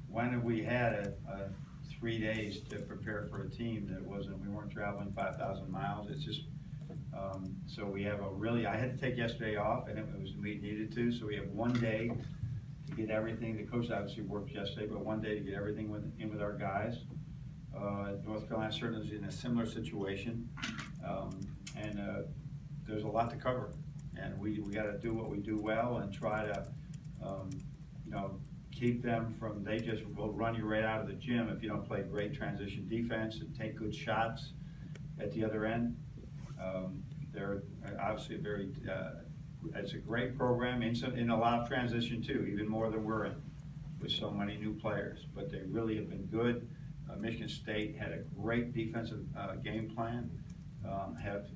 when have we had a 3 days to prepare for a team that we weren't traveling 5,000 miles? It's just, so we have I had to take yesterday off, and we needed to, so we have 1 day to get everything. The coach obviously worked yesterday, but 1 day to get everything in with our guys. North Carolina certainly is in a similar situation, and there's a lot to cover, and we got to do what we do well and try to, keep them from, they just will run you right out of the gym if you don't play great transition defense and take good shots at the other end. They're obviously it's a great program in a lot of transition too, even more than we're in, with so many new players, but they really have been good. Michigan State had a great defensive game plan.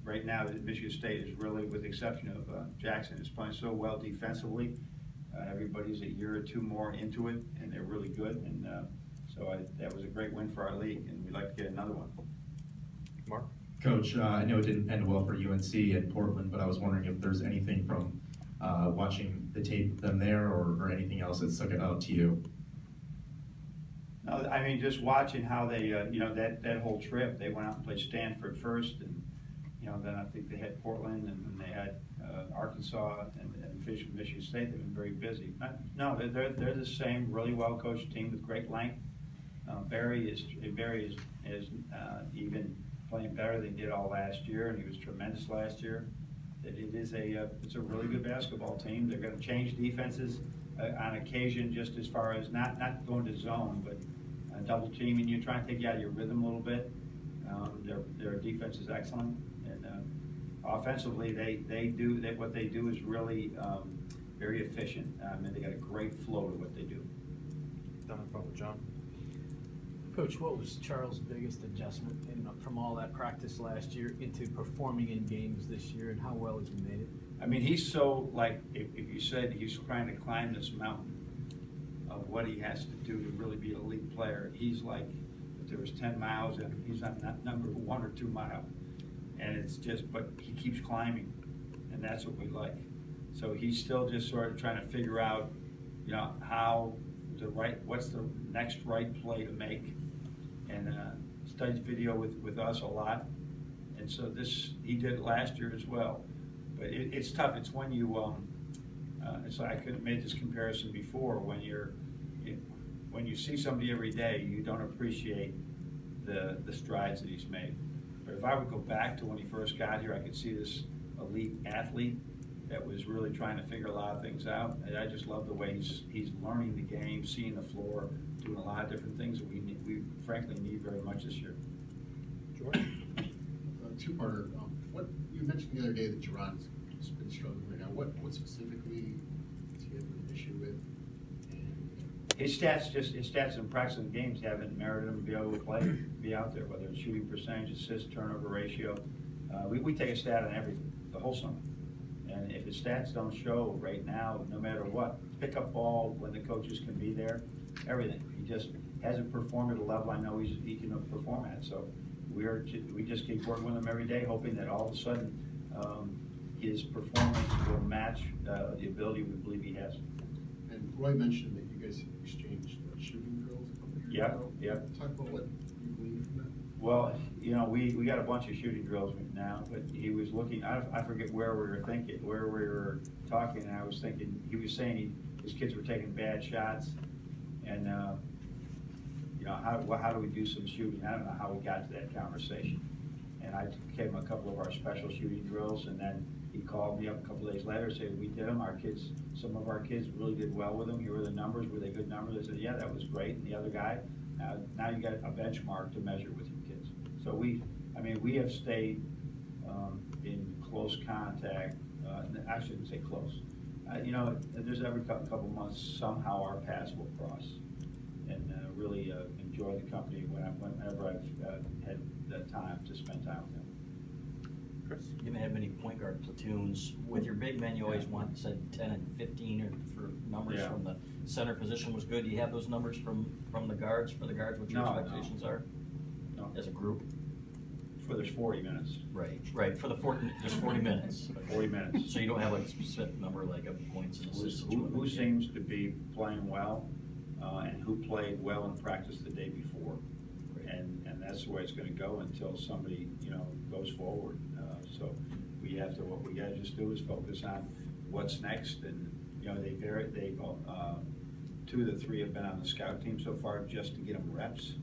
Right now, Michigan State is really, with the exception of Jackson, is playing so well defensively. Everybody's a year or two more into it, and they're really good. And that was a great win for our league, and we'd like to get another one. Mark? Coach, I know it didn't end well for UNC and Portland, but I was wondering if there's anything from watching the tape of them there or anything else that stuck out to you. No, I mean, just watching how they, that whole trip, they went out and played Stanford first, and then I think they had Portland, and then they had Arkansas and Michigan State. They've been very busy. No, they're the same really well coached team with great length. Barry is even playing better than he did all last year, and he was tremendous last year. It's a really good basketball team. They're going to change defenses on occasion, just as far as not going to zone, but double teaming you, trying to take you out of your rhythm a little bit. Their defense is excellent, and offensively what they do is really very efficient. They got a great flow to what they do. Down in front with John. Coach, what was Charles' biggest adjustment from all that practice last year into performing in games this year, and how well has he made it? I mean, he's so, like, if you said he's trying to climb this mountain of what he has to do to really be an elite player, he's like, if there was 10 miles and he's on that number 1 or 2 mile. And it's just, but he keeps climbing, and that's what we like. So he's still just sort of trying to figure out, what's the next right play to make, and studies video with us a lot. And so he did it last year as well. But it's tough. It's when you, it's like I could have made this comparison before. When you see somebody every day, you don't appreciate the strides that he's made. But if I would go back to when he first got here, I could see this elite athlete that was really trying to figure a lot of things out. And I just love the way he's learning the game, seeing the floor, doing a lot of different things that we frankly need very much this year. George? Two-parter. What you mentioned the other day that Jerron's been struggling right now. What specifically does he have an issue with? And His stats in practice and games haven't merited him to be able to be out there, whether it's shooting percentage, assist, turnover ratio. We take a stat on everything, the whole summer. And if his stats don't show right now, no matter what, pick up ball when the coaches can be there, everything. He just hasn't performed at a level I know he can perform at. So we just keep working with him every day, hoping that all of a sudden his performance will match the ability we believe he has. And Roy mentioned that you guys exchanged shooting drills a couple years ago. Yeah. Talk about what you believe from that. Well, we got a bunch of shooting drills now, but he was looking, I forget where we were talking, and I was thinking, he was saying his kids were taking bad shots, and how do we do some shooting? I don't know how we got to that conversation. And I gave him a couple of our special shooting drills, and then he called me up a couple of days later and said, we did them, some of our kids really did well with them, here were the numbers, were they good numbers? I said, yeah, that was great. And the other guy, now you got a benchmark to measure with your kids. So we have stayed in close contact. I shouldn't say close. There's every couple months somehow our paths will cross, and really enjoy the company whenever I've had the time to spend time with him. Chris? You didn't have many point guard platoons. With your big men, you always said 10 and 15 or for numbers from the center position was good. Do you have those numbers from the guards, what your expectations are? No. As a group? There's 40 minutes. Right. For the there's 40 minutes. 40 minutes. So you don't have like a specific number like of points and assists. Who seems to be playing well? and who played well in practice the day before. And that's the way it's gonna go until somebody, goes forward. So what we gotta just do is focus on what's next, and, they've, two of the three have been on the scout team so far just to get them reps.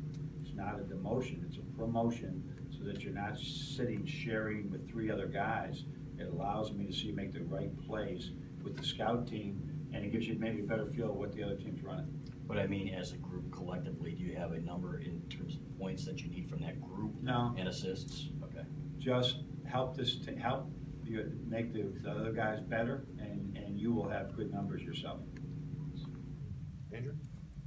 It's not a demotion, it's a promotion, so that you're not sitting sharing with three other guys. It allows me to see you make the right plays with the scout team, and it gives you maybe a better feel of what the other team's running. But I mean, as a group collectively, do you have a number in terms of points that you need from that group? No. And assists? Okay. Just help help you make the other guys better, and you will have good numbers yourself. Andrew?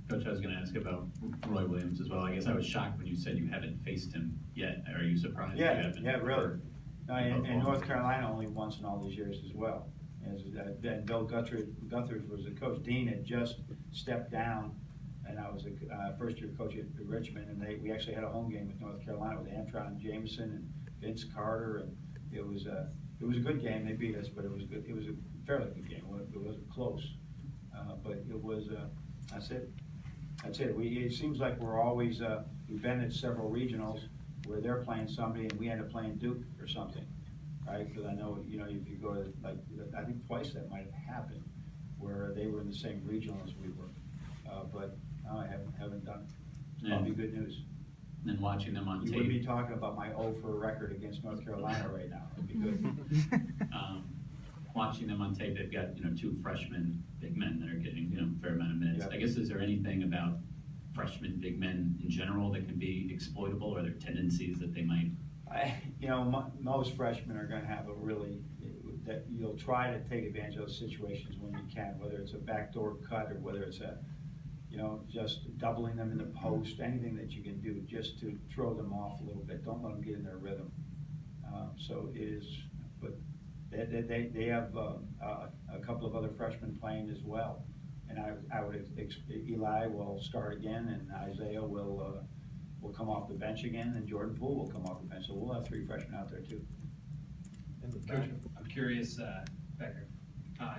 Coach, I was going to ask about Roy Williams as well. I guess I was shocked when you said you haven't faced him yet. Are you surprised you haven't? Yeah, really. No, and both North levels? Carolina only once in all these years as well. And Bill Guthrie was the coach. Dean had just stepped down, and I was a first-year coach at Richmond, and we actually had a home game with North Carolina with Antron Jameson and Vince Carter, and it was a good game. They beat us, but it was good. It was a fairly good game. It wasn't close, but it was. That's it. That's it. It seems like we're always we've been at several regionals where they're playing somebody and we end up playing Duke or something, right? Because I know if you go to I think twice that might have happened where they were in the same regional as we were, but no, I haven't done it. It's probably good news. And watching them on You tape. wouldn't be talking about my 0 for record against North Carolina right now. It'd be good. Watching them on tape, they've got, two freshman big men that are getting, a fair amount of minutes. Yeah. I guess, is there anything about freshman big men in general that can be exploitable? Are there tendencies that they might? Most freshmen are gonna have that you'll try to take advantage of those situations when you can, whether it's a backdoor cut or whether it's just doubling them in the post, anything that you can do just to throw them off a little bit. Don't let them get in their rhythm. So it is, but they have a couple of other freshmen playing as well. And I would expect Eli will start again, and Isaiah will come off the bench again, and Jordan Poole will come off the bench. So we'll have three freshmen out there too. In the Coach, back. I'm curious, Becker,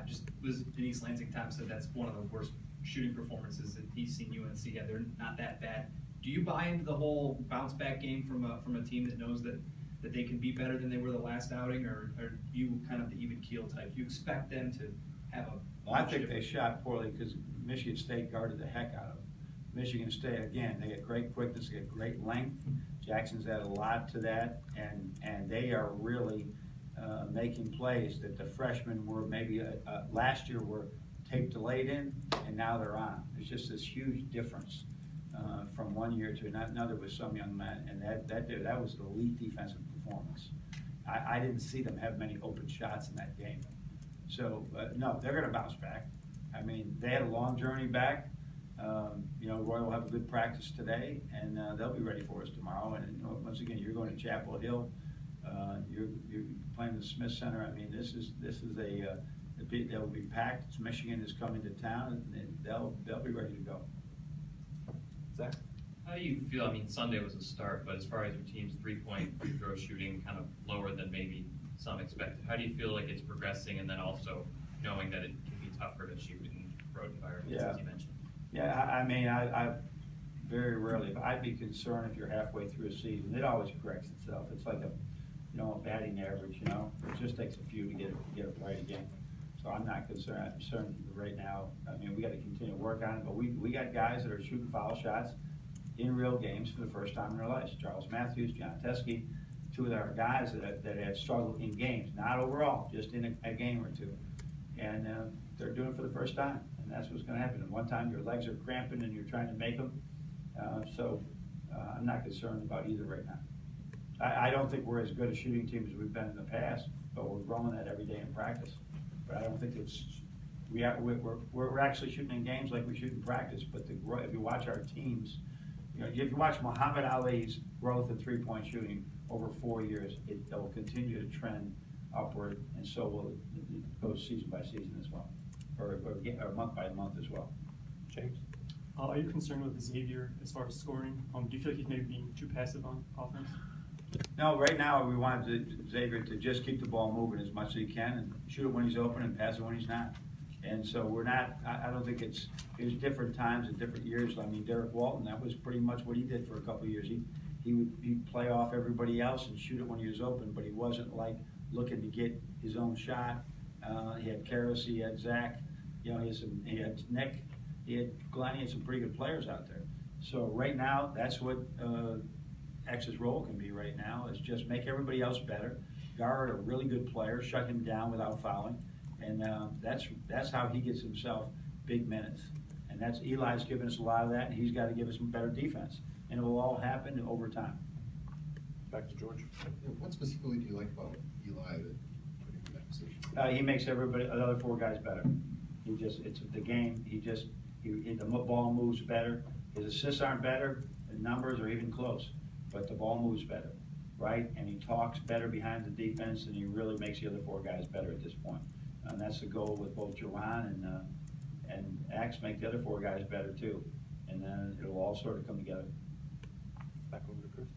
just was Denise Lansing Top said that's one of the worst shooting performances that he's seen UNC have. They're not that bad. Do you buy into the whole bounce back game from a team that knows that they can be better than they were the last outing, or are you kind of the even keel type? Do you expect them to have a? Well, I think they shot poorly because Michigan State guarded the heck out of them. Michigan State, again, they get great quickness, they get great length. Jackson's added a lot to that, and they are really making plays that the freshmen were maybe last year were tape delayed in, and now they're on. There's just this huge difference from one year to another with some young men, and that was the elite defensive performance. I didn't see them have many open shots in that game. So, no, they're going to bounce back. I mean, they had a long journey back. Roy will have a good practice today, and they'll be ready for us tomorrow. And once again, you're going to Chapel Hill. You're playing the Smith Center. I mean, this is they'll be packed. It's Michigan is coming to town, and they'll be ready to go. Zach? How do you feel? I mean, Sunday was a start, but as far as your team's three-point free throw shooting, kind of lower than maybe some expected. How do you feel like it's progressing, and then also knowing that it can be tougher to shoot in road environments, as you mentioned? Yeah, I mean, I very rarely, but I'd be concerned if you're halfway through a season. It always corrects itself. It's like a batting average. It just takes a few to get it right again. So I'm not concerned. I'm concerned right now. I mean, we got to continue to work on it, but we got guys that are shooting foul shots in real games for the first time in their lives. Charles Matthews, John Teskey, two of our guys that have struggled in games, not overall, just in a game or two. And they're doing it for the first time, and that's what's going to happen. And one time your legs are cramping and you're trying to make them. I'm not concerned about either right now. I don't think we're as good a shooting team as we've been in the past, but we're growing that every day in practice. But I don't think we're actually shooting in games like we shoot in practice. But if you watch our teams, if you watch Muhammad Ali's growth in three-point shooting over 4 years, it'll continue to trend upward, and so will it go season by season as well, or month by month as well. James? Are you concerned with Xavier as far as scoring? Do you feel like he's maybe being too passive on offense? No, right now we wanted Xavier to just keep the ball moving as much as he can and shoot it when he's open and pass it when he's not. And so we're not, I don't think there's different times and different years. I mean, Derek Walton, that was pretty much what he did for a couple of years. He'd play off everybody else and shoot it when he was open, but he wasn't like looking to get his own shot. He had Karras, he had Zach, you know, he had Nick, he had Glenn, he had some pretty good players out there. So right now, that's what X's role can be right now, is just make everybody else better, guard a really good player, shut him down without fouling, and that's how he gets himself big minutes. And that's, Eli's given us a lot of that, and he's got to give us some better defense. And it will all happen over time. Back to George. What specifically do you like about Eli that put him in that position? He makes everybody, the other four guys better. It's the game, the ball moves better. His assists aren't better, the numbers are even close, but the ball moves better, right? And he talks better behind the defense, and he really makes the other four guys better at this point. And that's the goal with both Jerron and Axe, make the other four guys better too. And then it'll all sort of come together. Back over to Chris.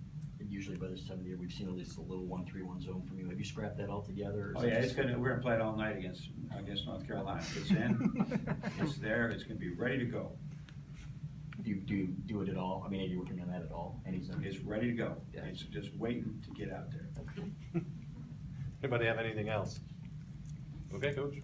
And usually by this time of the year, we've seen at least a little 1-3-1 zone from you. Have you scrapped that altogether? or is Oh it yeah, just- we're gonna play it all night against North Carolina. It's in, it's there, it's gonna be ready to go. Do you do it at all? I mean, are you working on that at all? Any zone? It's ready to go. Yeah. It's just waiting to get out there. Anybody have anything else? Okay, Coach.